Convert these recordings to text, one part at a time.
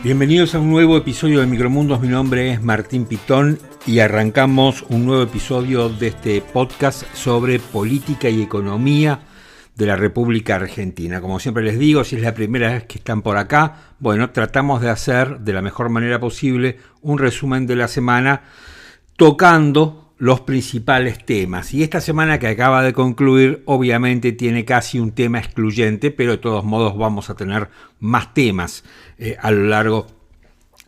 Bienvenidos a un nuevo episodio de Micromundos. Mi nombre es Martín Pitón y arrancamos un nuevo episodio de este podcast sobre política y economía de la República Argentina. Como siempre les digo, si es la primera vez que están por acá, bueno, tratamos de hacer de la mejor manera posible un resumen de la semana tocando los principales temas. Y esta semana que acaba de concluir, obviamente tiene casi un tema excluyente, pero de todos modos vamos a tener más temas a lo largo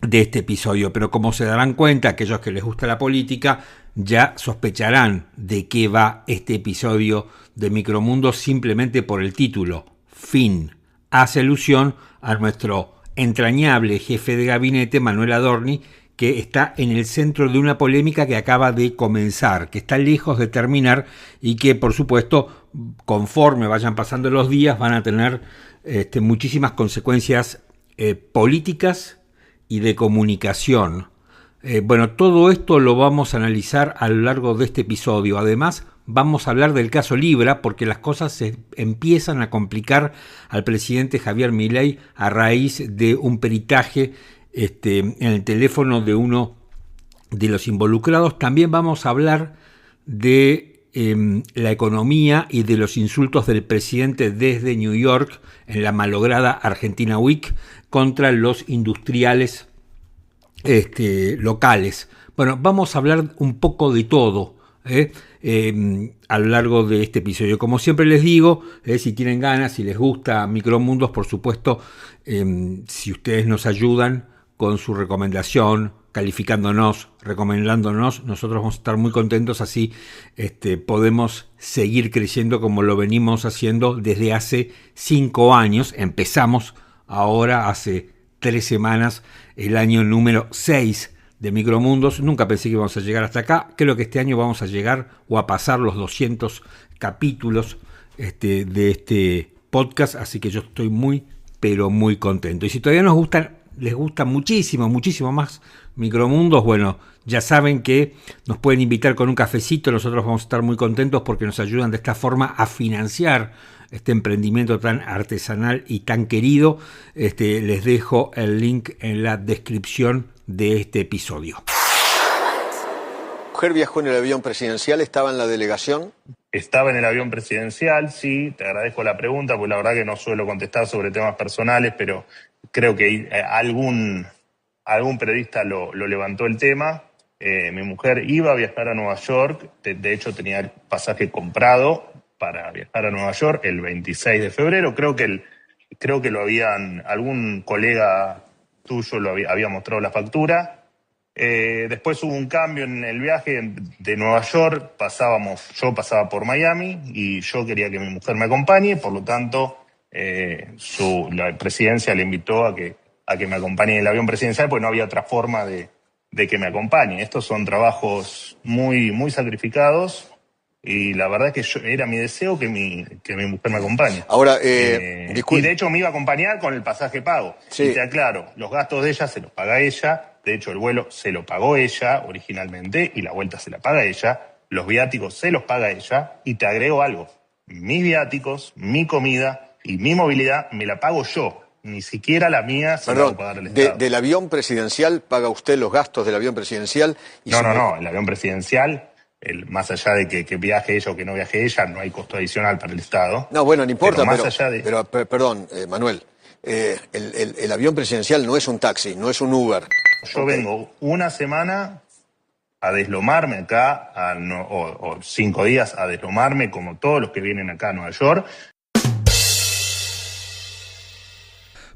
de este episodio. Pero como se darán cuenta, aquellos que les gusta la política ya sospecharán de qué va este episodio de Micromundos simplemente por el título. Fin. Hace alusión a nuestro entrañable jefe de gabinete, Manuel Adorni, que está en el centro de una polémica que acaba de comenzar, que está lejos de terminar y que, por supuesto, conforme vayan pasando los días, van a tener muchísimas consecuencias políticas y de comunicación. Bueno, todo esto lo vamos a analizar a lo largo de este episodio. Además, vamos a hablar del caso Libra, porque las cosas se empiezan a complicar al presidente Javier Milei a raíz de un peritaje en el teléfono de uno de los involucrados. También vamos a hablar de la economía y de los insultos del presidente desde New York en la malograda Argentina Week contra los industriales locales. Bueno, vamos a hablar un poco de todo a lo largo de este episodio. Como siempre les digo, si tienen ganas, si les gusta Micromundos, por supuesto, si ustedes nos ayudan con su recomendación, calificándonos, recomendándonos, nosotros vamos a estar muy contentos. Así podemos seguir creciendo como lo venimos haciendo desde hace 5 años. Empezamos ahora hace 3 semanas el año número 6 de Micromundos. Nunca pensé que íbamos a llegar hasta acá. Creo que este año vamos a llegar o a pasar los 200 capítulos de este podcast, así que yo estoy muy, pero muy contento. Y si todavía les gusta muchísimo, muchísimo más Micromundos, bueno, ya saben que nos pueden invitar con un cafecito. Nosotros vamos a estar muy contentos porque nos ayudan de esta forma a financiar este emprendimiento tan artesanal y tan querido. Les dejo el link en la descripción de este episodio. ¿Mujer viajó en el avión presidencial? ¿Estaba en la delegación? Estaba en el avión presidencial, sí. Te agradezco la pregunta, porque la verdad que no suelo contestar sobre temas personales, pero creo que algún periodista lo levantó el tema. Mi mujer iba a viajar a Nueva York, de hecho tenía el pasaje comprado para viajar a Nueva York el 26 de febrero. Creo que lo habían, algún colega tuyo había mostrado la factura. Después hubo un cambio en el viaje de Nueva York. Yo pasaba por Miami y yo quería que mi mujer me acompañe, por lo tanto la presidencia le invitó a que me acompañe en el avión presidencial, porque no había otra forma de que me acompañe. Estos son trabajos muy, muy sacrificados y la verdad es que era mi deseo que mi mujer me acompañe. Ahora, y de hecho me iba a acompañar con el pasaje pago. Sí. Y te aclaro, los gastos de ella se los paga ella. De hecho, el vuelo se lo pagó ella originalmente y la vuelta se la paga ella. Los viáticos se los paga ella. Y te agrego algo. Mis viáticos, mi comida y mi movilidad me la pago yo. Ni siquiera la mía se la va a pagar el Estado. ¿Del avión presidencial paga usted los gastos del avión presidencial? No. El avión presidencial, más allá de que viaje ella o que no viaje ella, no hay costo adicional para el Estado. No, bueno, no importa, pero perdón, Manuel. El avión presidencial no es un taxi, no es un Uber. Yo vengo una semana a deslomarme acá, o 5 días a deslomarme, como todos los que vienen acá a Nueva York.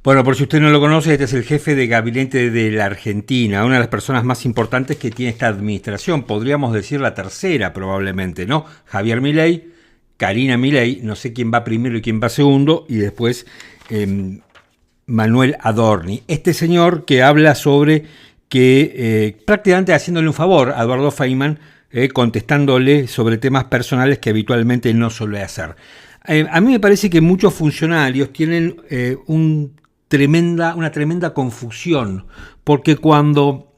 Bueno, por si usted no lo conoce, este es el jefe de gabinete de la Argentina, una de las personas más importantes que tiene esta administración, podríamos decir la tercera probablemente, ¿no? Javier Milei, Karina Milei, no sé quién va primero y quién va segundo, y después Manuel Adorni. Este señor que habla sobre que prácticamente haciéndole un favor a Eduardo Feynman, contestándole sobre temas personales que habitualmente no suele hacer. A mí me parece que muchos funcionarios tienen una tremenda confusión, porque cuando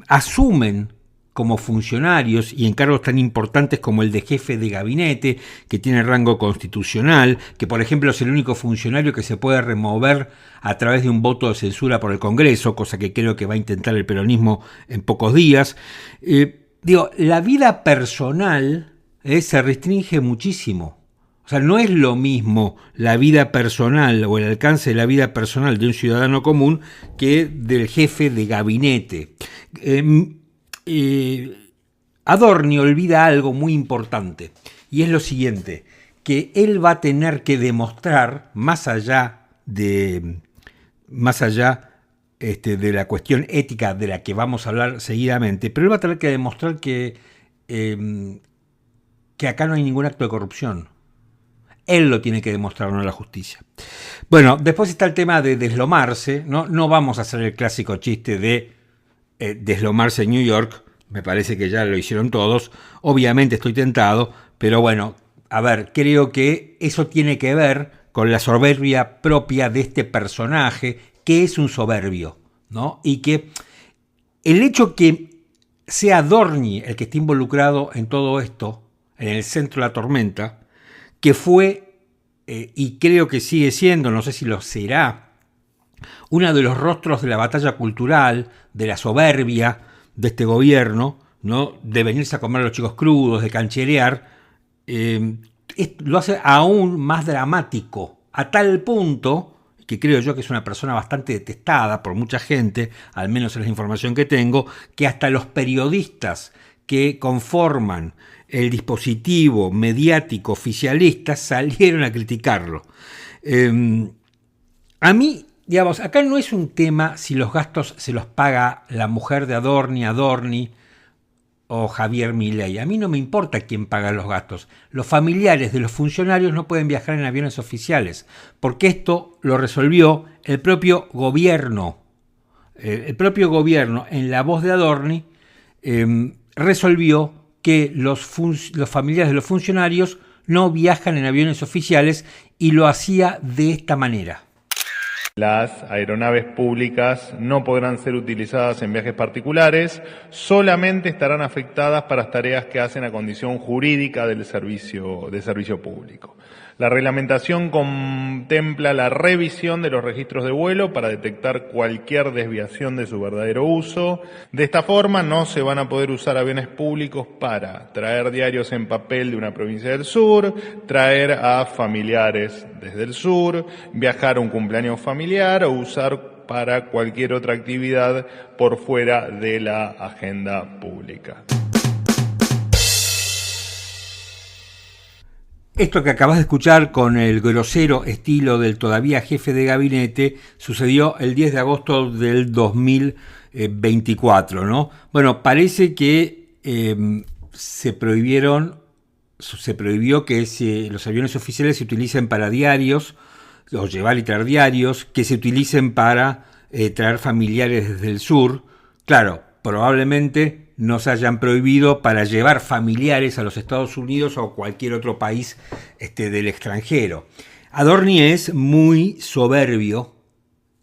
asumen como funcionarios y en cargos tan importantes como el de jefe de gabinete, que tiene rango constitucional, que por ejemplo es el único funcionario que se puede remover a través de un voto de censura por el Congreso, cosa que creo que va a intentar el peronismo en pocos días. La vida personal se restringe muchísimo. O sea, no es lo mismo la vida personal o el alcance de la vida personal de un ciudadano común que del jefe de gabinete. Adorni olvida algo muy importante, y es lo siguiente, que él va a tener que demostrar, más allá de la cuestión ética de la que vamos a hablar seguidamente, pero él va a tener que demostrar que acá no hay ningún acto de corrupción. Él lo tiene que demostrar, no la justicia. Bueno, después está el tema de deslomarse. No vamos a hacer el clásico chiste de deslomarse en New York. Me parece que ya lo hicieron todos. Obviamente estoy tentado, pero bueno, a ver, creo que eso tiene que ver con la soberbia propia de este personaje, que es un soberbio, ¿no? Y que el hecho que sea Adorni el que esté involucrado en todo esto, en el centro de la tormenta, que fue, y creo que sigue siendo, no sé si lo será, uno de los rostros de la batalla cultural, de la soberbia de este gobierno, ¿no? De venirse a comer a los chicos crudos, de cancherear, lo hace aún más dramático, a tal punto que creo yo que es una persona bastante detestada por mucha gente, al menos en la información que tengo, que hasta los periodistas que conforman el dispositivo mediático oficialista salieron a criticarlo. A mí, digamos, acá no es un tema si los gastos se los paga la mujer de Adorni o Javier Milei. A mí no me importa quién paga los gastos. Los familiares de los funcionarios no pueden viajar en aviones oficiales, porque esto lo resolvió el propio gobierno. El propio gobierno, en la voz de Adorni, resolvió que los familiares de los funcionarios no viajan en aviones oficiales, y lo hacía de esta manera. Las aeronaves públicas no podrán ser utilizadas en viajes particulares, solamente estarán afectadas para tareas que hacen a condición jurídica del servicio público. La reglamentación contempla la revisión de los registros de vuelo para detectar cualquier desviación de su verdadero uso. De esta forma no se van a poder usar aviones públicos para traer diarios en papel de una provincia del sur, traer a familiares desde el sur, viajar a un cumpleaños familiar o usar para cualquier otra actividad por fuera de la agenda pública. Esto que acabas de escuchar con el grosero estilo del todavía jefe de gabinete sucedió el 10 de agosto del 2024, ¿no? Bueno, parece que se prohibió que los aviones oficiales se utilicen para diarios, o llevar y traer diarios, que se utilicen para traer familiares desde el sur. Claro, probablemente no se hayan prohibido para llevar familiares a los Estados Unidos o cualquier otro país del extranjero. Adorni es muy soberbio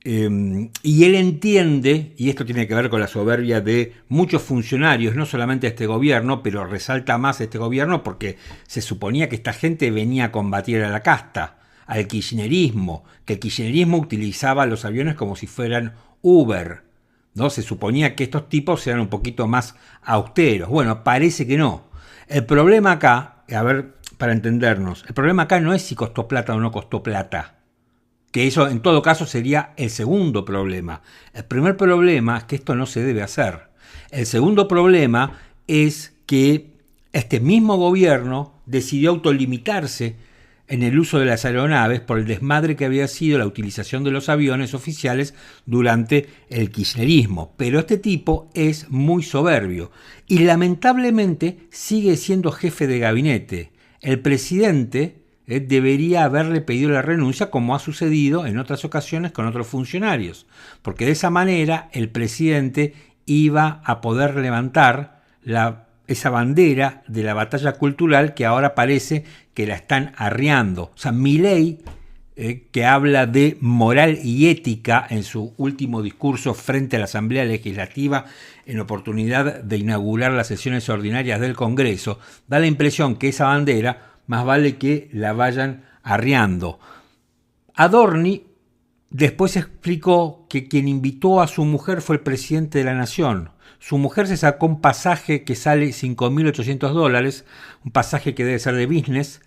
y él entiende, y esto tiene que ver con la soberbia de muchos funcionarios, no solamente de este gobierno, pero resalta más este gobierno porque se suponía que esta gente venía a combatir a la casta, al kirchnerismo, que el kirchnerismo utilizaba los aviones como si fueran Uber, ¿no? Se suponía que estos tipos eran un poquito más austeros. Bueno, parece que no. El problema acá, a ver, para entendernos, el problema acá no es si costó plata o no costó plata, que eso en todo caso sería el segundo problema. El primer problema es que esto no se debe hacer. El segundo problema es que este mismo gobierno decidió autolimitarse en el uso de las aeronaves por el desmadre que había sido la utilización de los aviones oficiales durante el kirchnerismo. Pero este tipo es muy soberbio y lamentablemente sigue siendo jefe de gabinete. El presidente debería haberle pedido la renuncia, como ha sucedido en otras ocasiones con otros funcionarios, porque de esa manera el presidente iba a poder levantar esa bandera de la batalla cultural que ahora parece que la están arriando. O sea, Milei que habla de moral y ética en su último discurso frente a la Asamblea Legislativa en oportunidad de inaugurar las sesiones ordinarias del Congreso, da la impresión que esa bandera más vale que la vayan arriando. Adorni después explicó que quien invitó a su mujer fue el presidente de la Nación. Su mujer se sacó un pasaje que sale $5.800, un pasaje que debe ser de business,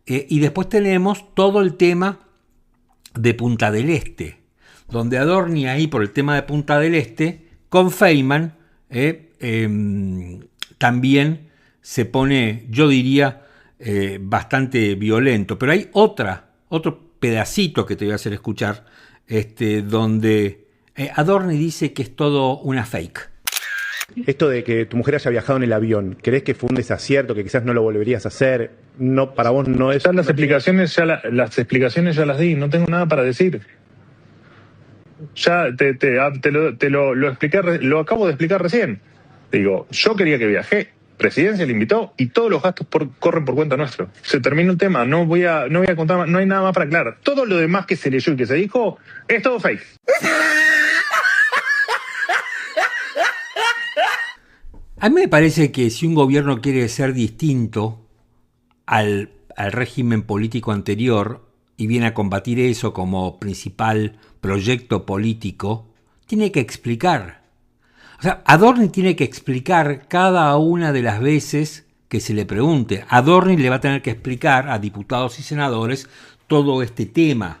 y después tenemos todo el tema de Punta del Este, donde Adorni ahí por el tema de Punta del Este, con Feynman, también se pone, yo diría, bastante violento. Pero hay otro pedacito que te voy a hacer escuchar, donde Adorni dice que es todo una fake. Esto de que tu mujer haya viajado en el avión, ¿crees que fue un desacierto, que quizás no lo volverías a hacer? No, para vos no es... Las explicaciones ya las di, no tengo nada para decir. Ya te lo expliqué, lo acabo de explicar recién. Digo, yo quería que viajé, Presidencia le invitó y todos los gastos corren por cuenta nuestro. Se terminó el tema, no voy a contar más, no hay nada más para aclarar. Todo lo demás que se leyó y que se dijo es todo fake. A mí me parece que si un gobierno quiere ser distinto al régimen político anterior y viene a combatir eso como principal proyecto político, tiene que explicar. O sea, Adorni tiene que explicar cada una de las veces que se le pregunte. Adorni le va a tener que explicar a diputados y senadores todo este tema,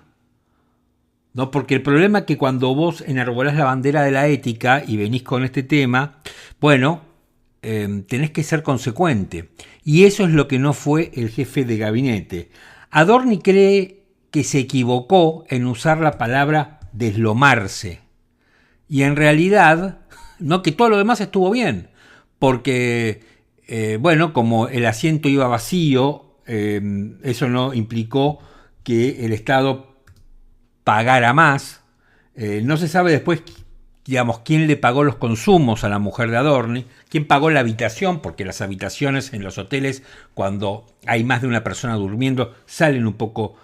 ¿no? Porque el problema es que cuando vos enarbolás la bandera de la ética y venís con este tema, bueno, tenés que ser consecuente. Y eso es lo que no fue el jefe de gabinete. Adorni cree que se equivocó en usar la palabra deslomarse. Y en realidad, no, que todo lo demás estuvo bien. Porque, como el asiento iba vacío, eso no implicó que el Estado pagara más. No se sabe después, digamos, quién le pagó los consumos a la mujer de Adorni, quién pagó la habitación, porque las habitaciones en los hoteles, cuando hay más de una persona durmiendo, salen un poco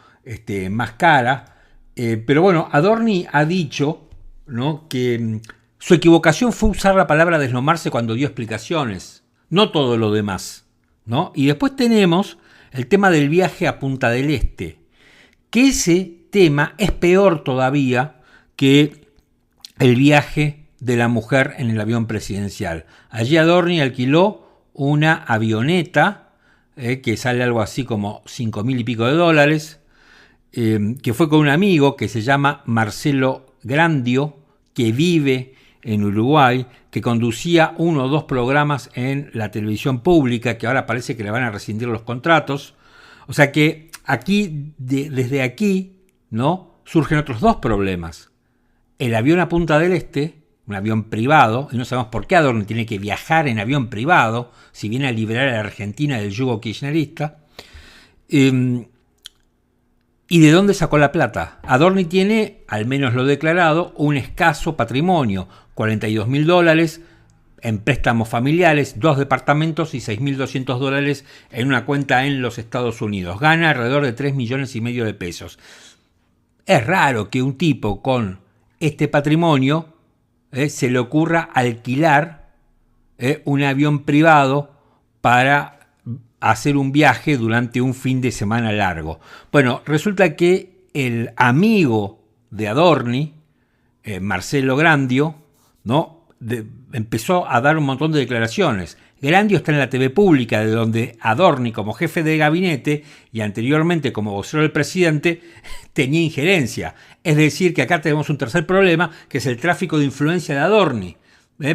más caras. Pero bueno, Adorni ha dicho, ¿no?, que su equivocación fue usar la palabra deslomarse cuando dio explicaciones, no todo lo demás, ¿no? Y después tenemos el tema del viaje a Punta del Este, que ese tema es peor todavía que el viaje de la mujer en el avión presidencial. Allí Adorni alquiló una avioneta que sale algo así como $5.000 y pico, que fue con un amigo que se llama Marcelo Grandio, que vive en Uruguay, que conducía 1 o 2 programas en la televisión pública, que ahora parece que le van a rescindir los contratos. O sea que aquí, desde aquí, ¿no?, surgen otros 2 problemas. El avión a Punta del Este, un avión privado, y no sabemos por qué Adorni tiene que viajar en avión privado, si viene a liberar a la Argentina del yugo kirchnerista. ¿Y de dónde sacó la plata? Adorni tiene, al menos lo declarado, un escaso patrimonio, $42.000 en préstamos familiares, 2 departamentos y $6.200 en una cuenta en los Estados Unidos. Gana alrededor de $3,5 millones de pesos. Es raro que un tipo con este patrimonio se le ocurra alquilar un avión privado para hacer un viaje durante un fin de semana largo. Bueno, resulta que el amigo de Adorni, Marcelo Grandio, ¿no?, empezó a dar un montón de declaraciones. Grandio está en la TV pública, de donde Adorni, como jefe de gabinete y anteriormente como vocero del presidente, tenía injerencia. Es decir, que acá tenemos un tercer problema, que es el tráfico de influencia de Adorni,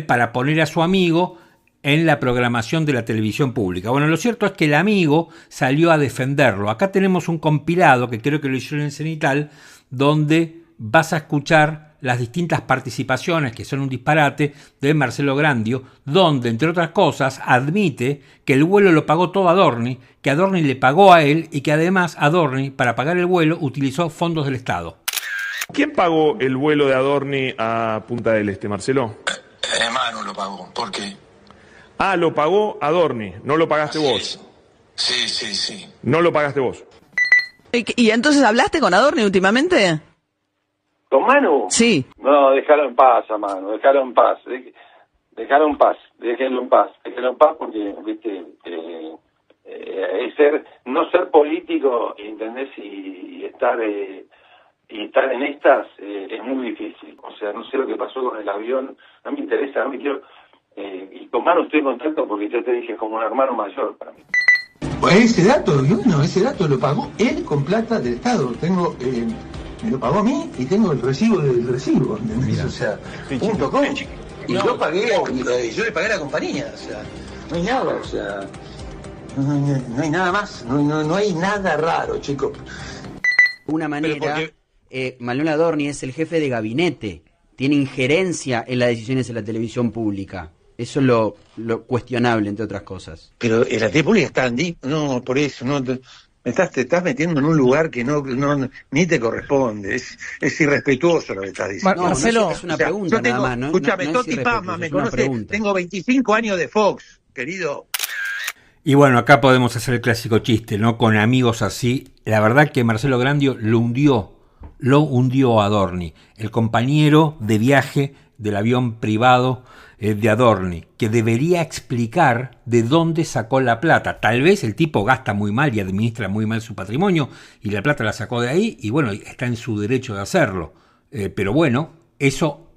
para poner a su amigo en la programación de la televisión pública. Bueno, lo cierto es que el amigo salió a defenderlo. Acá tenemos un compilado, que creo que lo hicieron en Cenital, donde vas a escuchar las distintas participaciones, que son un disparate, de Marcelo Grandio, donde, entre otras cosas, admite que el vuelo lo pagó todo Adorni, que Adorni le pagó a él y que además Adorni, para pagar el vuelo, utilizó fondos del Estado. ¿Quién pagó el vuelo de Adorni a Punta del Este, Marcelo? Manu lo pagó. ¿Por qué? Ah, lo pagó Adorni, no lo pagaste vos. Sí. No lo pagaste vos. ¿Y entonces hablaste con Adorni últimamente? ¿Con Manu? Sí. No, déjalo en paz a Manu, déjalo en paz. Déjenlo en paz porque, viste, no ser político, ¿entendés? Y estar en estas es muy difícil. O sea, no sé lo que pasó con el avión, no me interesa, no me quiero... y con Manu estoy en contacto porque yo te dije, es como un hermano mayor para mí. Pues ese dato lo pagó él con plata del Estado. Me lo pagó a mí y tengo el recibo del recibo, ¿entendés? Mira. O sea, .com. Y yo le pagué a la compañía, o sea, no hay nada, o sea, no hay nada más, no hay nada raro, chicos. De una manera, Manuel Adorni es el jefe de gabinete, tiene injerencia en las decisiones de la televisión pública. Eso es lo cuestionable, entre otras cosas. Pero la tele pública está no, por eso, no... te estás metiendo en un lugar que no ni te corresponde, es irrespetuoso lo que estás diciendo. Marcelo, es una pregunta nada más, ¿no? Escúchame, Toti Pazman me conoce, tengo 25 años de Fox, querido. Y bueno, acá podemos hacer el clásico chiste, ¿no? Con amigos así. La verdad que Marcelo Grandio lo hundió a Adorni, el compañero de viaje del avión privado de Adorni, que debería explicar de dónde sacó la plata. Tal vez el tipo gasta muy mal y administra muy mal su patrimonio y la plata la sacó de ahí y bueno, está en su derecho de hacerlo. Pero bueno, eso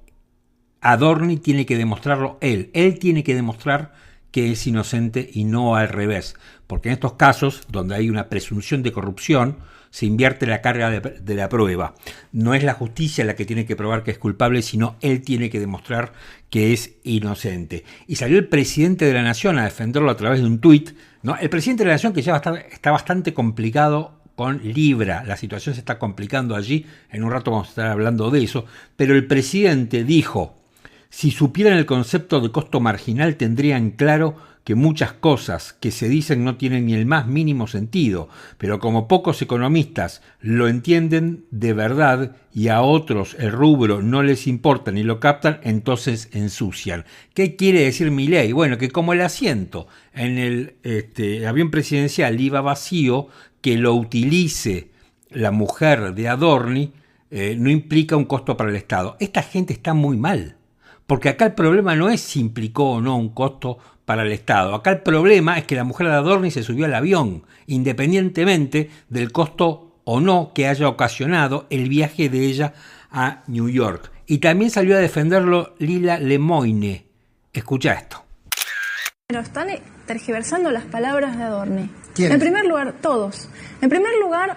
Adorni tiene que demostrarlo él. Él tiene que demostrar que es inocente y no al revés. Porque en estos casos, donde hay una presunción de corrupción, se invierte la carga de la prueba. No es la justicia la que tiene que probar que es culpable, sino él tiene que demostrar que es inocente. Y salió el presidente de la Nación a defenderlo a través de un tuit, ¿no? El presidente de la Nación, que ya está bastante complicado con Libra, la situación se está complicando allí, en un rato vamos a estar hablando de eso, pero el presidente dijo: si supieran el concepto de costo marginal tendrían claro que muchas cosas que se dicen no tienen ni el más mínimo sentido, pero como pocos economistas lo entienden de verdad y a otros el rubro no les importa ni lo captan, entonces ensucian. ¿Qué quiere decir Milei? Bueno, que como el asiento en el avión presidencial iba vacío, que lo utilice la mujer de Adorni no implica un costo para el Estado. Esta gente está muy mal, porque acá el problema no es si implicó o no un costo para el Estado. Acá el problema es que la mujer de Adorni se subió al avión, independientemente del costo o no que haya ocasionado el viaje de ella a New York. Y también salió a defenderlo Lila Lemoine. Escucha esto. Pero están tergiversando las palabras de Adorni. ¿Quién? En primer lugar, todos. En primer lugar,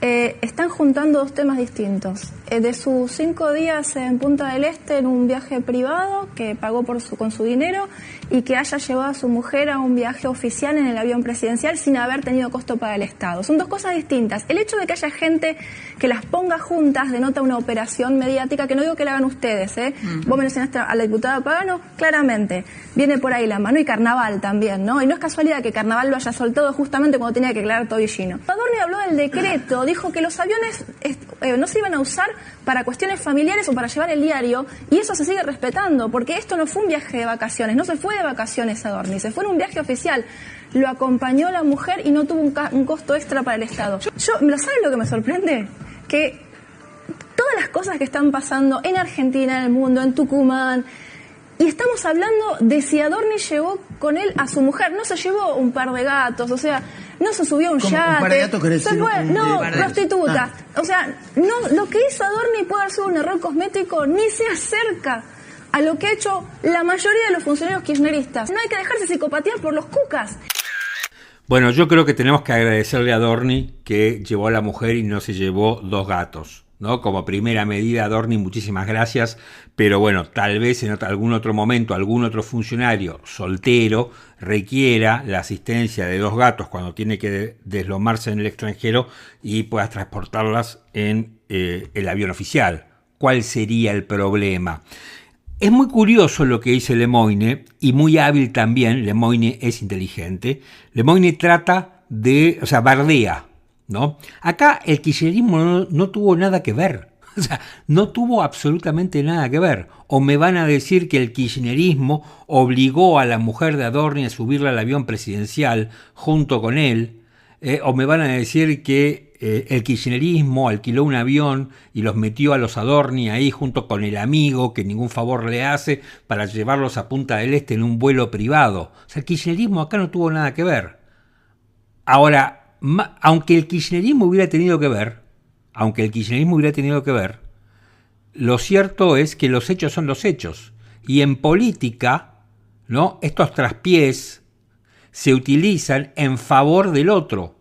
están juntando dos temas distintos. De sus 5 días en Punta del Este en un viaje privado que pagó con su dinero y que haya llevado a su mujer a un viaje oficial en el avión presidencial sin haber tenido costo para el Estado. Son dos cosas distintas. El hecho de que haya gente que las ponga juntas denota una operación mediática que no digo que la hagan ustedes, Vos mencionaste a la diputada Pagano, claramente viene por ahí la mano, y Carnaval también, ¿no? Y no es casualidad que Carnaval lo haya soltado justamente cuando tenía que aclarar Tobillino. Adorni habló del decreto, dijo que los aviones no se iban a usar para cuestiones familiares o para llevar el diario, y eso se sigue respetando, porque esto no fue un viaje de vacaciones, no se fue de vacaciones Adorni, se fue en un viaje oficial, lo acompañó la mujer y no tuvo un costo extra para el Estado. ¿Saben lo que me sorprende? Que todas las cosas que están pasando en Argentina, en el mundo, en Tucumán, y estamos hablando de si Adorni llevó con él a su mujer, no se llevó un par de gatos, o sea, no se subió a un yate, prostituta. O sea, no, lo que hizo Adorni puede haber sido un error cosmético, ni se acerca a lo que ha hecho la mayoría de los funcionarios kirchneristas. No hay que dejarse psicopatías por los cucas. Bueno, yo creo que tenemos que agradecerle a Adorni que llevó a la mujer y no se llevó 2 gatos, ¿no? Como primera medida, Adorni, muchísimas gracias, pero bueno, tal vez en algún otro momento algún otro funcionario soltero requiera la asistencia de 2 gatos cuando tiene que deslomarse en el extranjero y pueda transportarlas en el avión oficial. ¿Cuál sería el problema? Es muy curioso lo que dice Lemoine, y muy hábil también. Lemoine es inteligente. Lemoine trata de, bardea, ¿no? Acá el kirchnerismo no tuvo nada que ver, o sea, no tuvo absolutamente nada que ver. O me van a decir que el kirchnerismo obligó a la mujer de Adorni a subirla al avión presidencial junto con él, o me van a decir que el kirchnerismo alquiló un avión y los metió a los Adorni ahí junto con el amigo que ningún favor le hace para llevarlos a Punta del Este en un vuelo privado. O sea, el kirchnerismo acá no tuvo nada que ver. Ahora, aunque el kirchnerismo hubiera tenido que ver, lo cierto es que los hechos son los hechos. Y en política, ¿no?, estos traspiés se utilizan en favor del otro.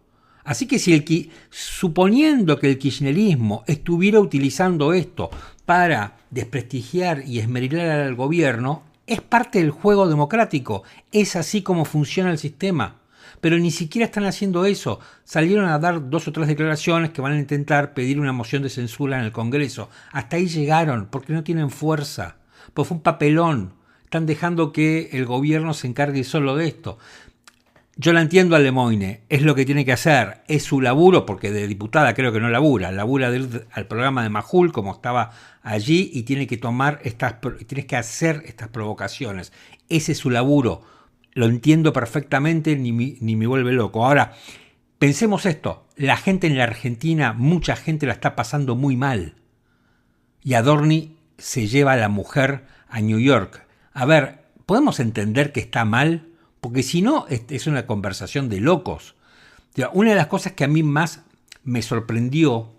Así que suponiendo que el kirchnerismo estuviera utilizando esto para desprestigiar y esmerilar al gobierno, es parte del juego democrático. Es así como funciona el sistema. Pero ni siquiera están haciendo eso. Salieron a dar 2 o 3 declaraciones que van a intentar pedir una moción de censura en el Congreso. Hasta ahí llegaron, porque no tienen fuerza. Pues fue un papelón. Están dejando que el gobierno se encargue solo de esto. Yo la entiendo a Lemoine, es lo que tiene que hacer, es su laburo, porque de diputada creo que no labura de ir al programa de Majul como estaba allí y tiene que tienes que hacer estas provocaciones. Ese es su laburo, lo entiendo perfectamente, ni me vuelve loco. Ahora, pensemos esto, la gente en la Argentina, mucha gente la está pasando muy mal. Y Adorni se lleva a la mujer a New York. A ver, ¿podemos entender que está mal? Porque si no, es una conversación de locos. Una de las cosas que a mí más me sorprendió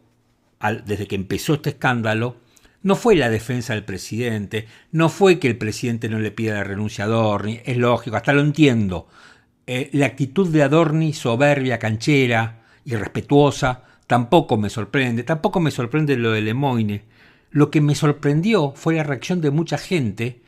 desde que empezó este escándalo no fue la defensa del presidente, no fue que el presidente no le pida la renuncia a Adorni, es lógico, hasta lo entiendo. La actitud de Adorni, soberbia, canchera, irrespetuosa, tampoco me sorprende lo de Lemoine. Lo que me sorprendió fue la reacción de mucha gente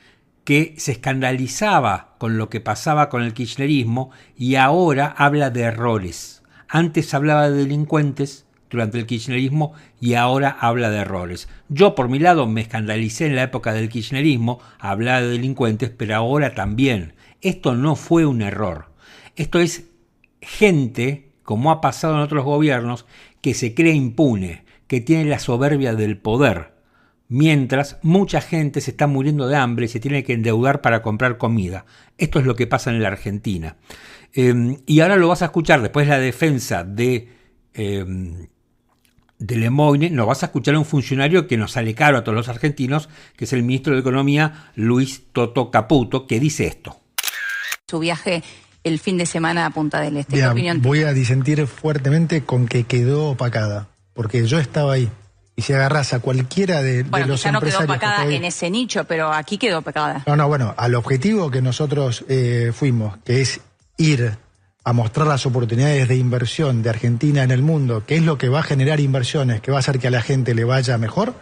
que se escandalizaba con lo que pasaba con el kirchnerismo y ahora habla de errores. Antes hablaba de delincuentes durante el kirchnerismo y ahora habla de errores. Yo por mi lado me escandalicé en la época del kirchnerismo, hablaba de delincuentes, pero ahora también. Esto no fue un error. Esto es gente, como ha pasado en otros gobiernos, que se cree impune, que tiene la soberbia del poder. Mientras mucha gente se está muriendo de hambre y se tiene que endeudar para comprar comida. Esto es lo que pasa en la Argentina. Y ahora lo vas a escuchar, después de la defensa de Lemoine, lo vas a escuchar a un funcionario que nos sale caro a todos los argentinos, que es el ministro de Economía, Luis Toto Caputo, que dice esto. Su viaje el fin de semana a Punta del Este. Bien, ¿Qué opinión? Voy a disentir fuertemente con que quedó opacada, porque yo estaba ahí. Y si agarrás a cualquiera de los ya no empresarios... quedó opacada en ese nicho, pero aquí quedó opacada. Bueno, al objetivo que nosotros fuimos, que es ir a mostrar las oportunidades de inversión de Argentina en el mundo, que es lo que va a generar inversiones, que va a hacer que a la gente le vaya mejor,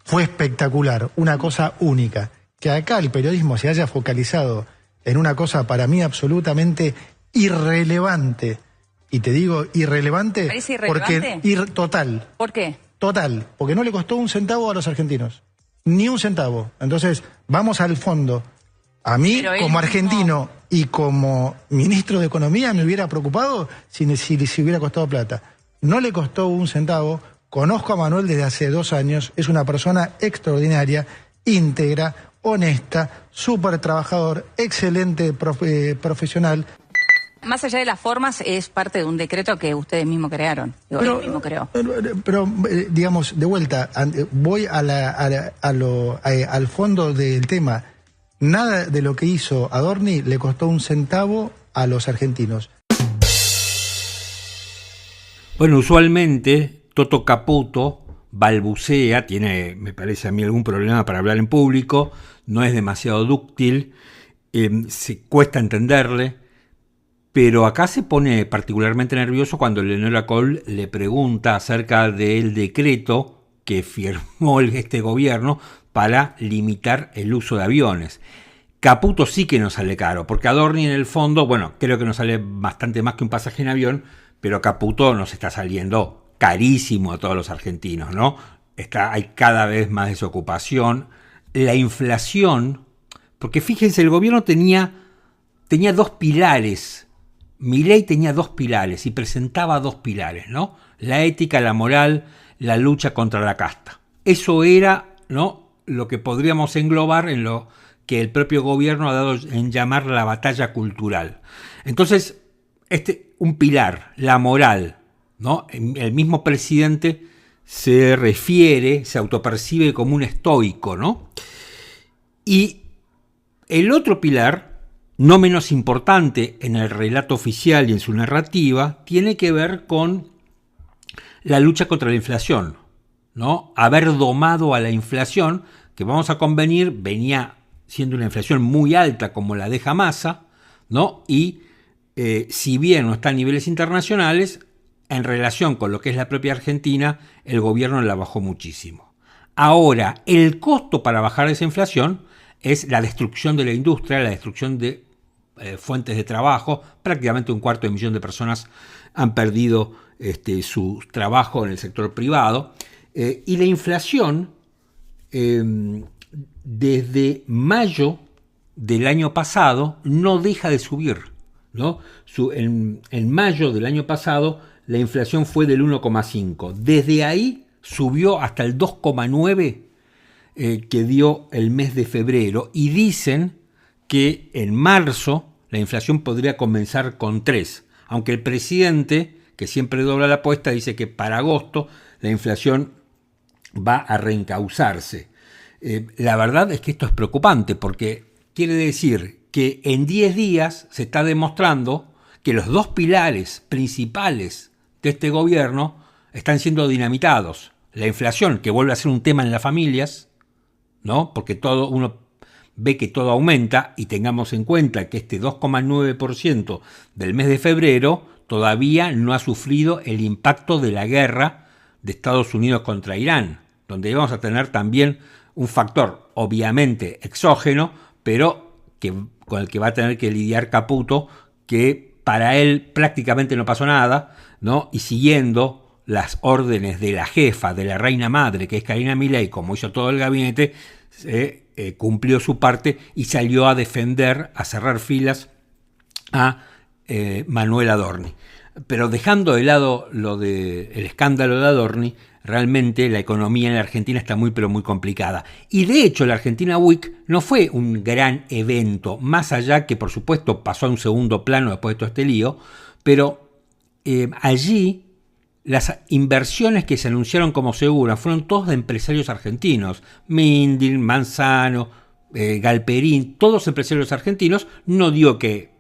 fue espectacular, una cosa única. Que acá el periodismo se haya focalizado en una cosa para mí absolutamente irrelevante. Y te digo irrelevante, ¿Parece irrelevante? Porque total. ¿Por qué? Total, porque no le costó un centavo a los argentinos. Ni un centavo. Entonces, vamos al fondo. A mí, como argentino y como ministro de Economía, me hubiera preocupado si hubiera costado plata. No le costó un centavo. Conozco a Manuel desde hace 2 años. Es una persona extraordinaria, íntegra, honesta, súper trabajador, excelente profesional. Más allá de las formas, es parte de un decreto que ustedes mismos crearon. Él mismo creó. Pero digamos, de vuelta, voy al fondo del tema. Nada de lo que hizo Adorni le costó un centavo a los argentinos. Bueno, usualmente Toto Caputo balbucea, tiene, me parece a mí, algún problema para hablar en público, no es demasiado dúctil, se cuesta entenderle. Pero acá se pone particularmente nervioso cuando Leonora Coll le pregunta acerca del decreto que firmó este gobierno para limitar el uso de aviones. Caputo sí que nos sale caro, porque Adorni en el fondo, bueno, creo que nos sale bastante más que un pasaje en avión, pero Caputo nos está saliendo carísimo a todos los argentinos, ¿no? Hay cada vez más desocupación. La inflación, porque fíjense, el gobierno tenía 2 pilares. Milei tenía 2 pilares y presentaba 2 pilares, ¿no? La ética, la moral, la lucha contra la casta. Eso era, ¿no?, lo que podríamos englobar en lo que el propio gobierno ha dado en llamar la batalla cultural. Entonces, un pilar, la moral, ¿no? El mismo presidente se refiere, se autopercibe como un estoico, ¿no? Y el otro pilar, no menos importante en el relato oficial y en su narrativa, tiene que ver con la lucha contra la inflación, ¿no? Haber domado a la inflación, que vamos a convenir, venía siendo una inflación muy alta como la deja Massa, ¿no? Y si bien no está a niveles internacionales, en relación con lo que es la propia Argentina, el gobierno la bajó muchísimo. Ahora, el costo para bajar esa inflación es la destrucción de la industria, la destrucción de fuentes de trabajo. Prácticamente 250.000 de personas han perdido su trabajo en el sector privado. Y la inflación, desde mayo del año pasado, no deja de subir, ¿no? En mayo del año pasado, la inflación fue del 1,5. Desde ahí subió hasta el 2,9 que dio el mes de febrero. Y dicen que en marzo la inflación podría comenzar con 3. Aunque el presidente, que siempre dobla la apuesta, dice que para agosto la inflación va a reencauzarse. La verdad es que esto es preocupante porque quiere decir que en 10 días se está demostrando que los dos pilares principales de este gobierno están siendo dinamitados. La inflación, que vuelve a ser un tema en las familias, ¿no? Porque uno ve que todo aumenta, y tengamos en cuenta que este 2,9% del mes de febrero todavía no ha sufrido el impacto de la guerra de Estados Unidos contra Irán, donde vamos a tener también un factor obviamente exógeno, pero con el que va a tener que lidiar Caputo, que para él prácticamente no pasó nada, ¿no? Y siguiendo las órdenes de la jefa, de la reina madre, que es Karina Milei, como hizo todo el gabinete, cumplió su parte y salió a defender, a cerrar filas a Manuel Adorni. Pero dejando de lado el escándalo de Adorni, realmente la economía en la Argentina está muy pero muy complicada. Y de hecho la Argentina Week no fue un gran evento, más allá que por supuesto pasó a un segundo plano después de todo este lío, pero allí las inversiones que se anunciaron como seguras fueron todas de empresarios argentinos. Mindil, Manzano, Galperín, todos empresarios argentinos. No digo que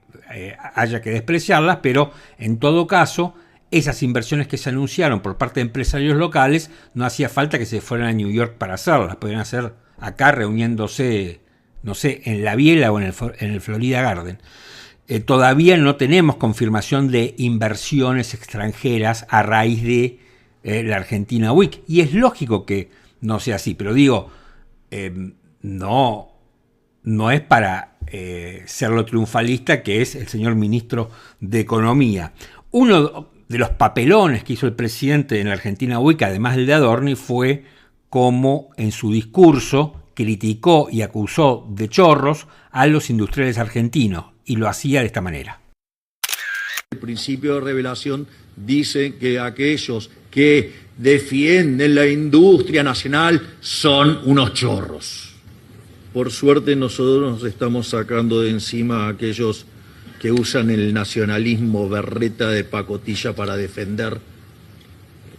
haya que despreciarlas, pero en todo caso esas inversiones que se anunciaron por parte de empresarios locales no hacía falta que se fueran a New York para hacerlas, podrían hacer acá reuniéndose, no sé, en La Biela o en el Florida Garden. Todavía no tenemos confirmación de inversiones extranjeras a raíz de la Argentina Week, y es lógico que no sea así, pero digo, no es para ser lo triunfalista que es el señor ministro de Economía. Uno de los papelones que hizo el presidente en la Argentina Week, además del de Adorni, fue cómo en su discurso criticó y acusó de chorros a los industriales argentinos, y lo hacía de esta manera. El principio de revelación dice que aquellos que defienden la industria nacional son unos chorros. Por suerte nosotros nos estamos sacando de encima a aquellos que usan el nacionalismo berreta de pacotilla para defender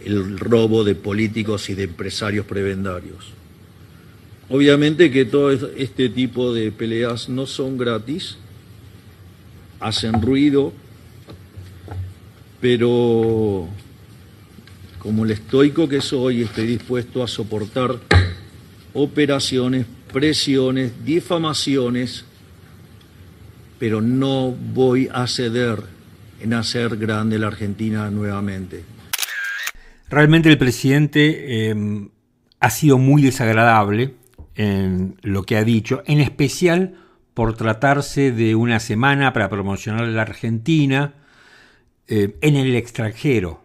el robo de políticos y de empresarios prebendarios. Obviamente que todo este tipo de peleas no son gratis, hacen ruido, pero como el estoico que soy, estoy dispuesto a soportar operaciones, presiones, difamaciones, pero no voy a ceder en hacer grande la Argentina nuevamente. Realmente el presidente ha sido muy desagradable en lo que ha dicho, en especial por tratarse de una semana para promocionar a la Argentina en el extranjero.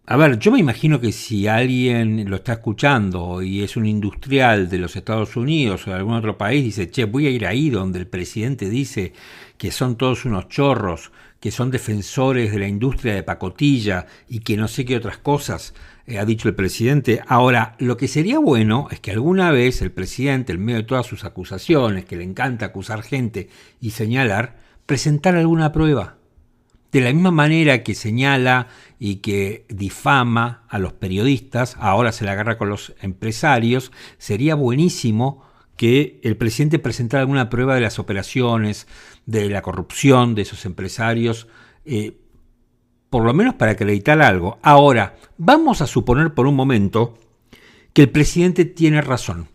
A ver, yo me imagino que si alguien lo está escuchando y es un industrial de los Estados Unidos o de algún otro país, dice, che, voy a ir ahí donde el presidente dice que son todos unos chorros, que son defensores de la industria de pacotilla y que no sé qué otras cosas ha dicho el presidente. Ahora, lo que sería bueno es que alguna vez el presidente, en medio de todas sus acusaciones, que le encanta acusar gente y señalar, presentara alguna prueba. De la misma manera que señala y que difama a los periodistas, ahora se la agarra con los empresarios, sería buenísimo que el presidente presentara alguna prueba de las operaciones, de la corrupción de esos empresarios, por lo menos para acreditar algo. Ahora, vamos a suponer por un momento que el presidente tiene razón.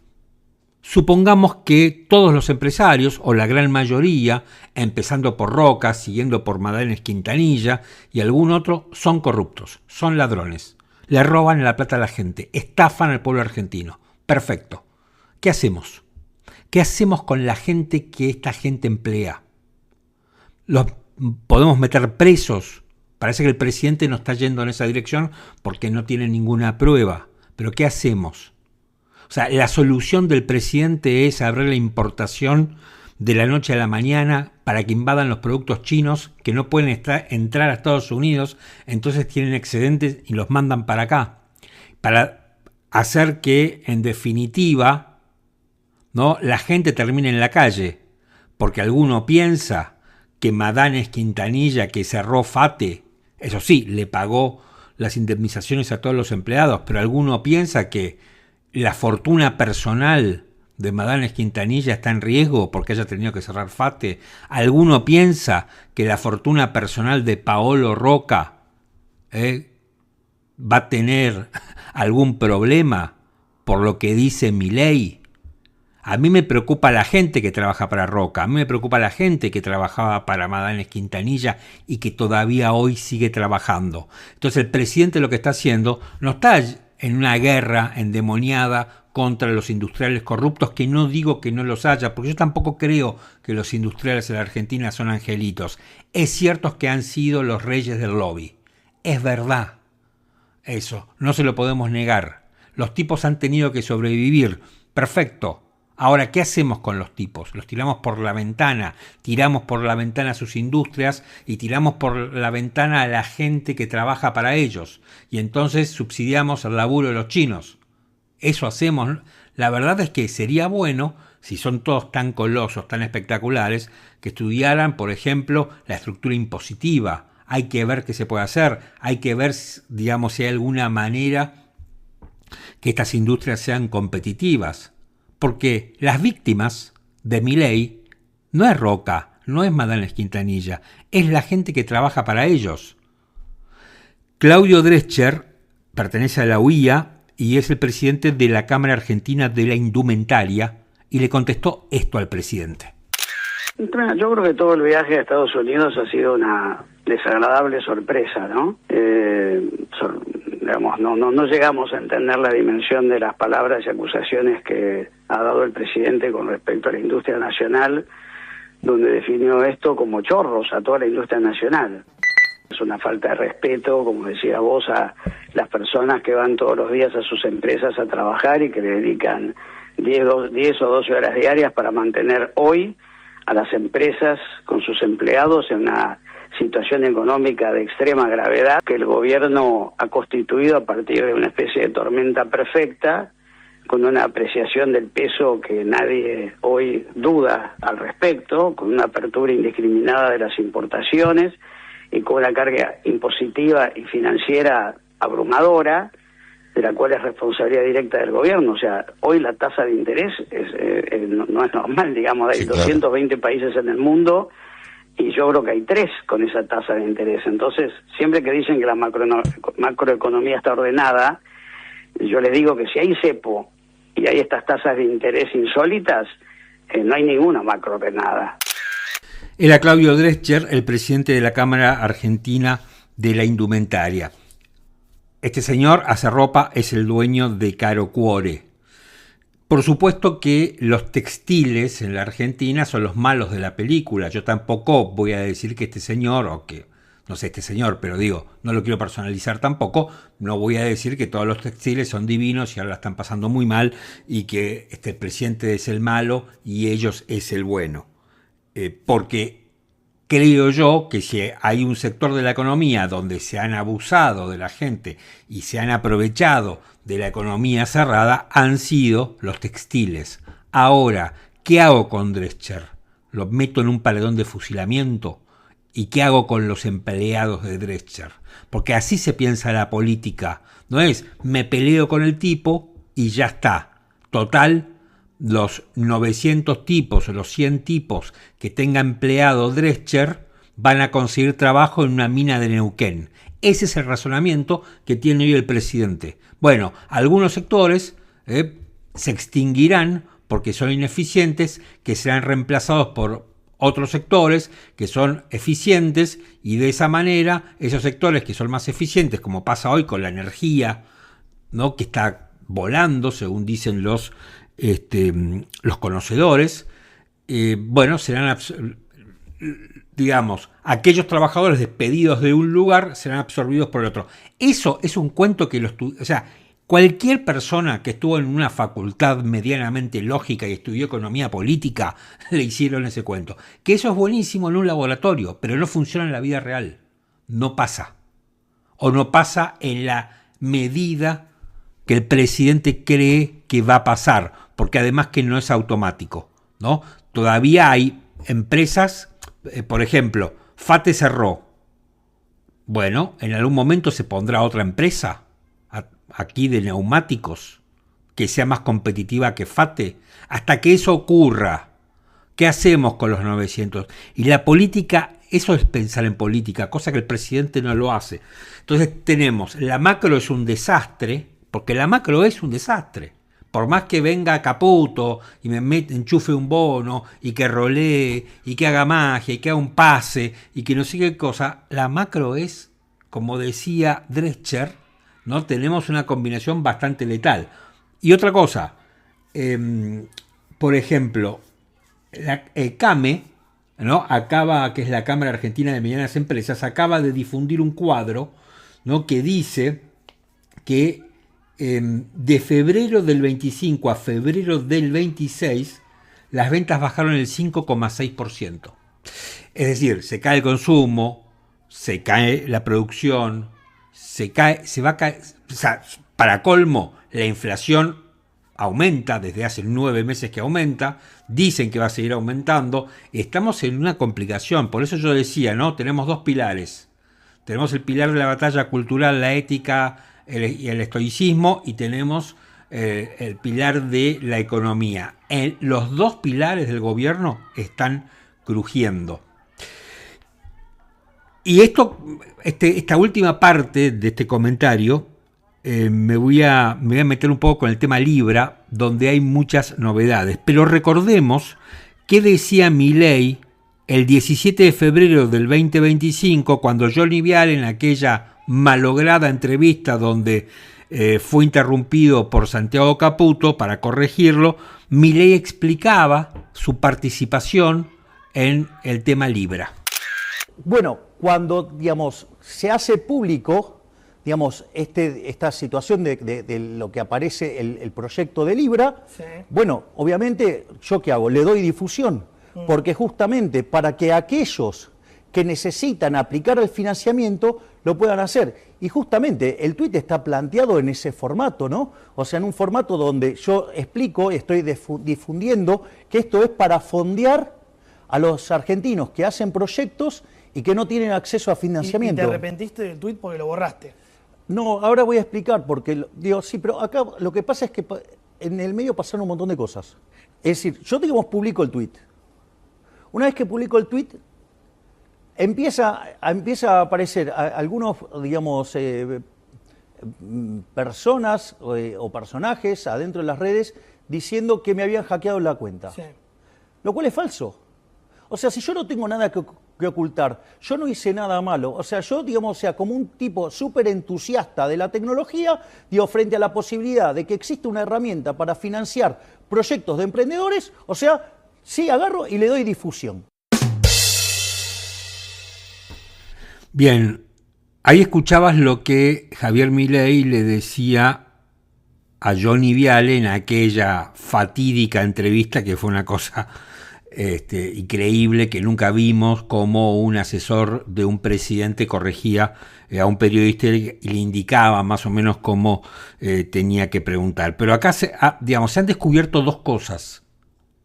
Supongamos que todos los empresarios, o la gran mayoría, empezando por Roca, siguiendo por Madanes Quintanilla y algún otro, son corruptos, son ladrones, le roban la plata a la gente, estafan al pueblo argentino. Perfecto. ¿Qué hacemos? ¿Qué hacemos con la gente que esta gente emplea? ¿Los podemos meter presos? Parece que el presidente no está yendo en esa dirección porque no tiene ninguna prueba. ¿Pero qué hacemos? O sea, la solución del presidente es abrir la importación de la noche a la mañana para que invadan los productos chinos que no pueden entrar a Estados Unidos, entonces tienen excedentes y los mandan para acá. Para hacer que, en definitiva, ¿no?, la gente termine en la calle. Porque alguno piensa que Madanes Quintanilla, que cerró FATE, eso sí, le pagó las indemnizaciones a todos los empleados, pero alguno piensa que la fortuna personal de Madanes Quintanilla está en riesgo porque haya tenido que cerrar FATE. Alguno piensa que la fortuna personal de Paolo Roca va a tener algún problema por lo que dice Milei. A mí me preocupa la gente que trabaja para Roca, a mí me preocupa la gente que trabajaba para Madanes Quintanilla y que todavía hoy sigue trabajando. Entonces el presidente lo que está haciendo no está en una guerra endemoniada contra los industriales corruptos, que no digo que no los haya, porque yo tampoco creo que los industriales en la Argentina son angelitos. Es cierto que han sido los reyes del lobby. Es verdad. Eso, no se lo podemos negar. Los tipos han tenido que sobrevivir. Perfecto. Ahora, ¿qué hacemos con los tipos? Los tiramos por la ventana, tiramos por la ventana a sus industrias y tiramos por la ventana a la gente que trabaja para ellos. Y entonces subsidiamos el laburo de los chinos. Eso hacemos. La verdad es que sería bueno, si son todos tan colosos, tan espectaculares, que estudiaran, por ejemplo, la estructura impositiva. Hay que ver qué se puede hacer, hay que ver, digamos, si hay alguna manera que estas industrias sean competitivas. Porque las víctimas de Milei no es Roca, no es Madanes Quintanilla, es la gente que trabaja para ellos. Claudio Dreschner pertenece a la UIA y es el presidente de la Cámara Argentina de la Indumentaria y le contestó esto al presidente. Yo creo que todo el viaje a Estados Unidos ha sido una desagradable sorpresa, ¿no? Digamos, no llegamos a entender la dimensión de las palabras y acusaciones que ha dado el presidente con respecto a la industria nacional, donde definió esto como chorros a toda la industria nacional. Es una falta de respeto, como decías vos, a las personas que van todos los días a sus empresas a trabajar y que le dedican 10 o 12 horas diarias para mantener hoy a las empresas con sus empleados en una situación económica de extrema gravedad que el gobierno ha constituido a partir de una especie de tormenta perfecta, con una apreciación del peso que nadie hoy duda al respecto, con una apertura indiscriminada de las importaciones y con una carga impositiva y financiera abrumadora, de la cual es responsabilidad directa del gobierno. O sea, hoy la tasa de interés no es normal, digamos, hay 220 países en el mundo y yo creo que hay 3 con esa tasa de interés. Entonces, siempre que dicen que la macroeconomía está ordenada, yo les digo que si hay cepo y hay estas tasas de interés insólitas, no hay ninguna macroordenada. Era Claudio Dreschner, el presidente de la Cámara Argentina de la Indumentaria. Este señor hace ropa, es el dueño de Caro Cuore. Por supuesto que los textiles en la Argentina son los malos de la película. Yo tampoco voy a decir que este señor, o que, no sé, este señor, pero digo, no lo quiero personalizar tampoco, no voy a decir que todos los textiles son divinos y ahora la están pasando muy mal y que el presidente es el malo y ellos es el bueno. Porque creo yo que si hay un sector de la economía donde se han abusado de la gente y se han aprovechado de la economía cerrada, han sido los textiles. Ahora, ¿qué hago con Dreschner? ¿Lo meto en un paredón de fusilamiento ¿Y qué hago con los empleados de Drescher? Porque así se piensa la política. No es, me peleo con el tipo y ya está. Total, los 900 tipos o los 100 tipos que tenga empleado Drescher van a conseguir trabajo en una mina de Neuquén. Ese es el razonamiento que tiene hoy el presidente. Bueno, algunos sectores se extinguirán porque son ineficientes, que serán reemplazados por otros sectores que son eficientes, y de esa manera esos sectores que son más eficientes, como pasa hoy con la energía, ¿no?, que está volando, según dicen los conocedores, serán, digamos, aquellos trabajadores despedidos de un lugar serán absorbidos por el otro. Eso es un cuento que cualquier persona que estuvo en una facultad medianamente lógica y estudió economía política, le hicieron ese cuento. Que eso es buenísimo en un laboratorio, pero no funciona en la vida real. No pasa. O no pasa en la medida que el presidente cree que va a pasar, porque además que no es automático, ¿no? Todavía hay empresas, por ejemplo, FATE cerró. Bueno, en algún momento se pondrá otra empresa aquí de neumáticos que sea más competitiva que FATE. Hasta que eso ocurra, ¿qué hacemos con los 900? Y la política, eso es pensar en política, cosa que el presidente no lo hace. Entonces tenemos, la macro es un desastre, porque la macro es un desastre. Por más que venga Caputo y enchufe un bono y que rolee y que haga magia y que haga un pase y que no sé qué cosa, la macro es, como decía Drescher, ¿no? Tenemos una combinación bastante letal. Y otra cosa, por ejemplo, la CAME, ¿no?, que es la Cámara Argentina de Medianas Empresas, acaba de difundir un cuadro, ¿no?, que dice que de febrero del 25 a febrero del 26 las ventas bajaron el 5,6%. Es decir, se cae el consumo, se cae la producción, para colmo, la inflación aumenta, desde hace 9 meses que aumenta, dicen que va a seguir aumentando, estamos en una complicación. Por eso yo decía, ¿no?, tenemos dos pilares. Tenemos el pilar de la batalla cultural, la ética y el estoicismo, y tenemos el pilar de la economía. Los dos pilares del gobierno están crujiendo. Y esta última parte de este comentario, me voy a meter un poco con el tema Libra, donde hay muchas novedades. Pero recordemos qué decía Milei el 17 de febrero del 2025, cuando Johnny Viale, en aquella malograda entrevista donde fue interrumpido por Santiago Caputo para corregirlo, Milei explicaba su participación en el tema Libra. Bueno, cuando, digamos, se hace público, digamos, esta situación de lo que aparece el proyecto de Libra, sí. Bueno, obviamente, ¿yo qué hago? Le doy difusión, porque justamente para que aquellos que necesitan aplicar el financiamiento lo puedan hacer. Y justamente el tuit está planteado en ese formato, ¿no? O sea, en un formato donde yo explico, estoy difundiendo que esto es para fondear a los argentinos que hacen proyectos y que no tienen acceso a financiamiento. ¿Y te arrepentiste del tuit porque lo borraste? No, ahora voy a explicar, porque digo, sí, pero acá lo que pasa es que en el medio pasaron un montón de cosas. Es decir, yo, digamos, publico el tuit. Una vez que publico el tuit, empieza a aparecer algunos, digamos, personas o personajes adentro de las redes diciendo que me habían hackeado la cuenta. Sí. Lo cual es falso. O sea, si yo no tengo nada que ocultar, yo no hice nada malo. O sea, yo, digamos, como un tipo súper entusiasta de la tecnología, digo, frente a la posibilidad de que exista una herramienta para financiar proyectos de emprendedores, o sea, sí, agarro y le doy difusión. Bien, ahí escuchabas lo que Javier Milei le decía a Johnny Viale en aquella fatídica entrevista, que fue una cosa increíble, que nunca vimos, como un asesor de un presidente corregía a un periodista y le indicaba más o menos cómo tenía que preguntar. Pero acá se han descubierto dos cosas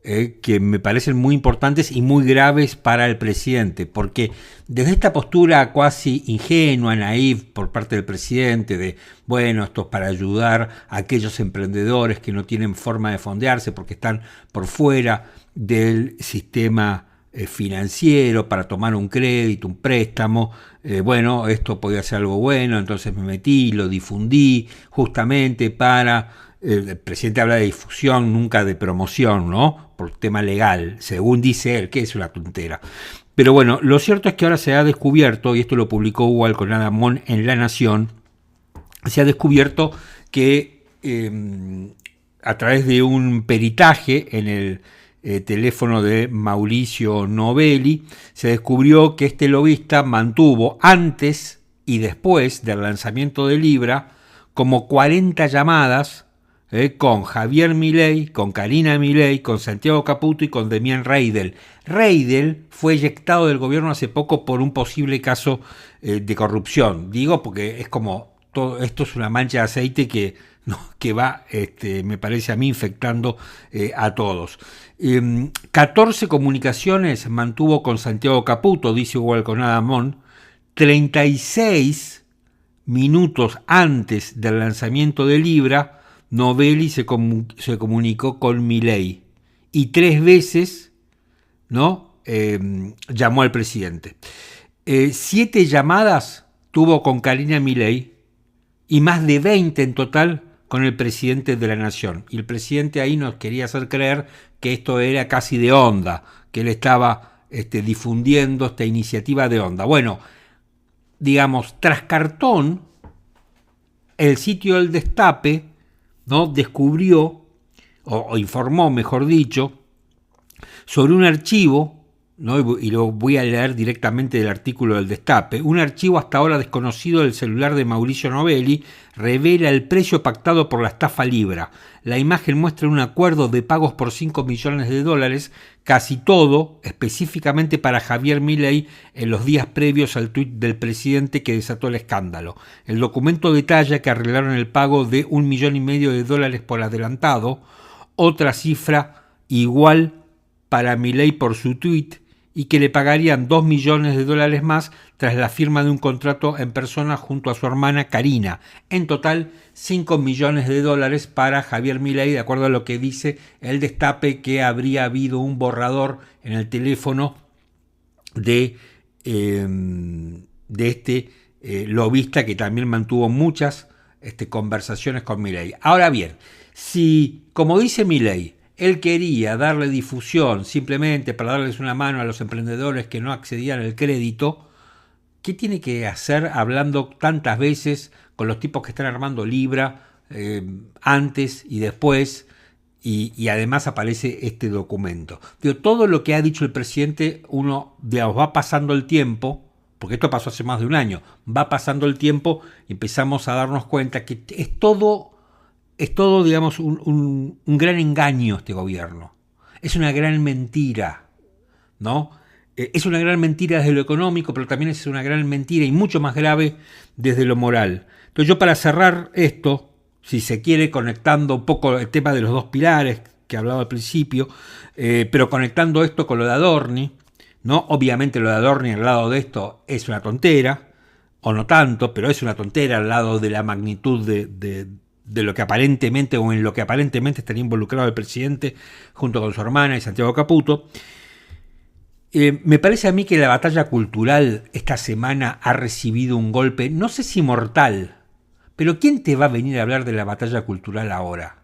que me parecen muy importantes y muy graves para el presidente, porque desde esta postura cuasi ingenua, naif por parte del presidente, de bueno, esto es para ayudar a aquellos emprendedores que no tienen forma de fondearse porque están por fuera del sistema financiero para tomar un crédito, un préstamo, bueno, esto podía ser algo bueno, entonces me metí, lo difundí justamente para... El presidente habla de difusión, nunca de promoción, ¿no? Por tema legal, según dice él, que es una tontera. Pero bueno, lo cierto es que ahora se ha descubierto, y esto lo publicó Hugo Alconada Mon en La Nación, se ha descubierto que a través de un peritaje en el teléfono de Mauricio Novelli, se descubrió que este lobista mantuvo antes y después del lanzamiento de Libra como 40 llamadas con Javier Milei, con Karina Milei, con Santiago Caputo y con Demian Reidel. Reidel fue eyectado del gobierno hace poco por un posible caso de corrupción. Digo porque es como, todo esto es una mancha de aceite que va, me parece a mí, infectando a todos. 14 comunicaciones mantuvo con Santiago Caputo, dice Hugo Alconada Mon, 36 minutos antes del lanzamiento de Libra, Novelli se comunicó con Milei y 3 veces, ¿no? Llamó al presidente. 7 llamadas tuvo con Karina Milei y más de 20 en total con el presidente de la Nación. Y el presidente ahí nos quería hacer creer que esto era casi de onda, que él estaba difundiendo esta iniciativa de onda. Bueno, digamos, tras cartón, el sitio del Destape, ¿no? Descubrió, o informó, mejor dicho, sobre un archivo, ¿no? Y lo voy a leer directamente del artículo del Destape. Un archivo hasta ahora desconocido del celular de Mauricio Novelli revela el precio pactado por la estafa Libra. La imagen muestra un acuerdo de pagos por $5 millones, casi todo específicamente para Javier Milei en los días previos al tuit del presidente que desató el escándalo. El documento detalla que arreglaron el pago de $1,5 millones por adelantado, otra cifra igual para Milei por su tuit, y que le pagarían $2 millones más tras la firma de un contrato en persona junto a su hermana Karina. En total, $5 millones para Javier Milei, de acuerdo a lo que dice el Destape, que habría habido un borrador en el teléfono de este lobista que también mantuvo muchas conversaciones con Milei. Ahora bien, si, como dice Milei, él quería darle difusión simplemente para darles una mano a los emprendedores que no accedían al crédito, ¿qué tiene que hacer hablando tantas veces con los tipos que están armando Libra antes y después? Y además aparece este documento. Todo lo que ha dicho el presidente, uno, digamos, va pasando el tiempo, porque esto pasó hace más de un año, va pasando el tiempo y empezamos a darnos cuenta que es todo, digamos, un gran engaño este gobierno. Es una gran mentira, ¿no? Es una gran mentira desde lo económico, pero también es una gran mentira y mucho más grave desde lo moral. Entonces yo, para cerrar esto, si se quiere, conectando un poco el tema de los 2 pilares que hablaba al principio, pero conectando esto con lo de Adorni, ¿no? Obviamente lo de Adorni al lado de esto es una tontera, o no tanto, pero es una tontera al lado de la magnitud de lo que aparentemente, o en lo que aparentemente estaría involucrado el presidente junto con su hermana y Santiago Caputo. Me parece a mí que la batalla cultural esta semana ha recibido un golpe, no sé si mortal, pero ¿quién te va a venir a hablar de la batalla cultural ahora?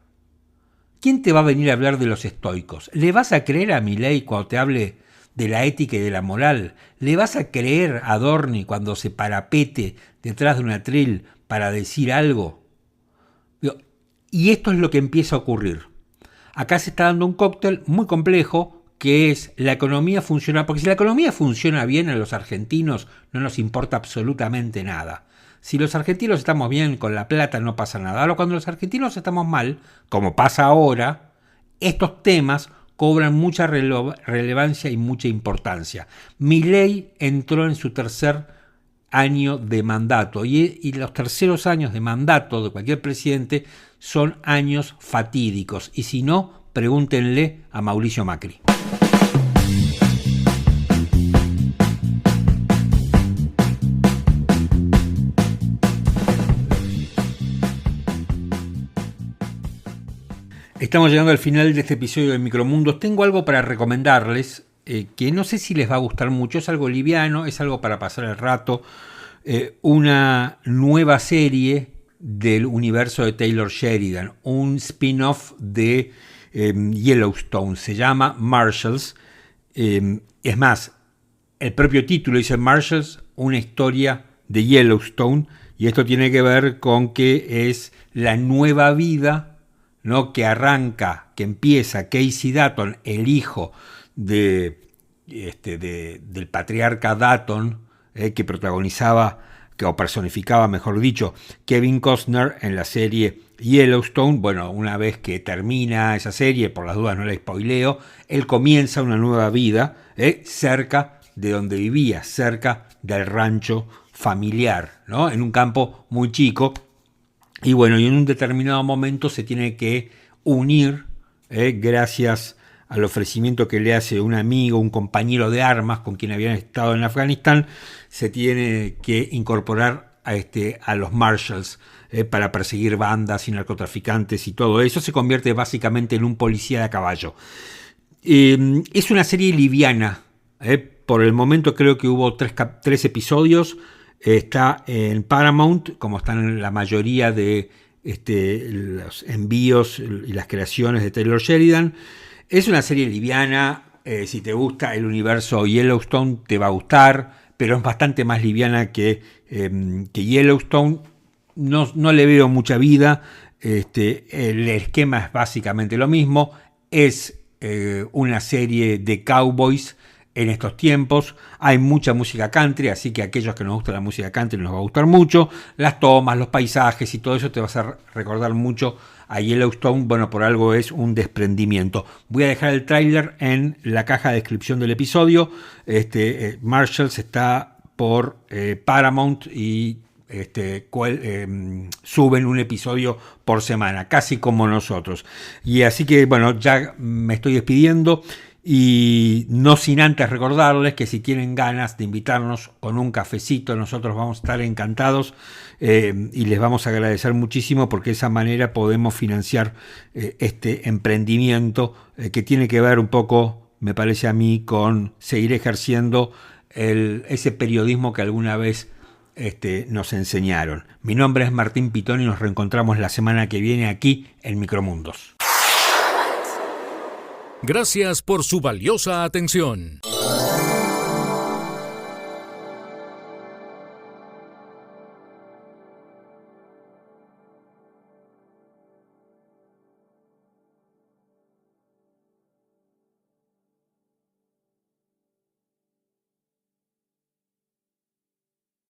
¿Quién te va a venir a hablar de los estoicos? ¿Le vas a creer a Milei cuando te hable de la ética y de la moral? ¿Le vas a creer a Adorni cuando se parapete detrás de un atril para decir algo? Y esto es lo que empieza a ocurrir. Acá se está dando un cóctel muy complejo, que es la economía funciona, porque si la economía funciona bien a los argentinos no nos importa absolutamente nada. Si los argentinos estamos bien con la plata no pasa nada. Ahora, cuando los argentinos estamos mal, como pasa ahora, estos temas cobran mucha relevancia y mucha importancia. Milei entró en su tercer año de mandato y los terceros años de mandato de cualquier presidente son años fatídicos, y si no, pregúntenle a Mauricio Macri. Estamos llegando al final de este episodio de Micromundos. Tengo algo para recomendarles que no sé si les va a gustar mucho. Es algo liviano, es algo para pasar el rato. Una nueva serie del universo de Taylor Sheridan, un spin-off de Yellowstone. Se llama Marshalls. Es más, el propio título dice Marshalls, una historia de Yellowstone. Y esto tiene que ver con que es la nueva vida, ¿no?, que arranca, que empieza Casey Dutton, el hijo del patriarca Dutton, que protagonizaba, o personificaba, mejor dicho, Kevin Costner en la serie Yellowstone. Bueno, una vez que termina esa serie, por las dudas no la spoileo, él comienza una nueva vida cerca de donde vivía, cerca del rancho familiar, ¿no?, en un campo muy chico. Y bueno, y en un determinado momento se tiene que unir, gracias al ofrecimiento que le hace un amigo, un compañero de armas con quien habían estado en Afganistán, se tiene que incorporar a los Marshalls para perseguir bandas y narcotraficantes y todo eso. Se convierte básicamente en un policía de a caballo. Es una serie liviana. Por el momento creo que hubo tres episodios. Está en Paramount, como están en la mayoría de los envíos y las creaciones de Taylor Sheridan. Es una serie liviana. Si te gusta el universo Yellowstone te va a gustar, pero es bastante más liviana que Yellowstone. No le veo mucha vida. El esquema es básicamente lo mismo. Es una serie de cowboys en estos tiempos. Hay mucha música country, así que a aquellos que nos gusta la música country nos va a gustar mucho. Las tomas, los paisajes y todo eso te va a hacer recordar mucho a Yellowstone. Bueno, por algo es un desprendimiento. Voy a dejar el tráiler en la caja de descripción del episodio. Marshalls está por Paramount y suben un episodio por semana, casi como nosotros. Y así que bueno, ya me estoy despidiendo. Y no sin antes recordarles que si tienen ganas de invitarnos con un cafecito, nosotros vamos a estar encantados y les vamos a agradecer muchísimo, porque de esa manera podemos financiar este emprendimiento que tiene que ver un poco, me parece a mí, con seguir ejerciendo ese periodismo que alguna vez nos enseñaron. Mi nombre es Martín Pitón y nos reencontramos la semana que viene aquí en Micromundos. Gracias por su valiosa atención.